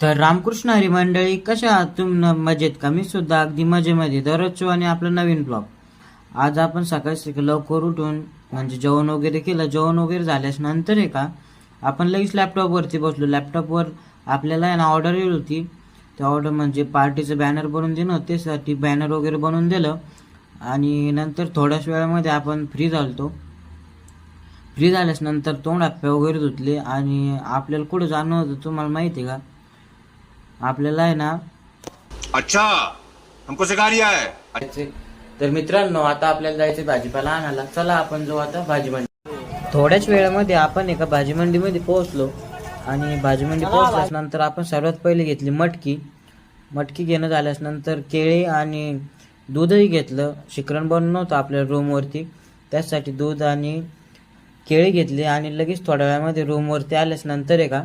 तर रामकृष्ण हरी मंडळी, कशा आहात तुम्ही? मजेत का? मी सुद्धा अगदी मजेमध्ये. दररोजचं आणि आपलं नवीन ब्लॉग. आज आपण सकाळी लवकर उठून म्हणजे जेवण वगैरे केलं. जेवण वगैरे झाल्यास नंतर आहे का आपण लगेच लॅपटॉपवरती बसलो. लॅपटॉपवर आपल्याला आहे ना ऑर्डर येईल होती. त्या ऑर्डर म्हणजे पार्टीचं बॅनर बनवून देणं होतं, त्यासाठी बॅनर वगैरे बनवून दिलं. आणि नंतर थोड्याच वेळामध्ये आपण फ्री झालो. फ्री झाल्यास नंतर तोंड हातपाय वगैरे धुतले आणि आपल्याला कुठं जाणं होतं तुम्हाला माहिती आहे का? आपल्याला आहे ना अच्छा, हमको सिखा रिया है. जायचे. तर मित्रांनो, आता आपल्याला जायचे भाजीपाला आणायला. चला आपण जाऊ आता भाजी मंडी. थोड्याच वेळामध्ये आपण एका भाजी मंडीमध्ये पोहोचलो. आणि भाजी मंडी पोहोचल्यास नंतर आपण सर्वात पहिले घेतली मटकी. मटकी घेणं झाल्यास नंतर केळी आणि दूधही घेतलं. शिकरण बनवून नव्हतं आपल्या रूमवरती, त्यासाठी दूध आणि केळी घेतली. आणि लगेच थोड्या वेळामध्ये रूमवरती आल्यास नंतर आहे का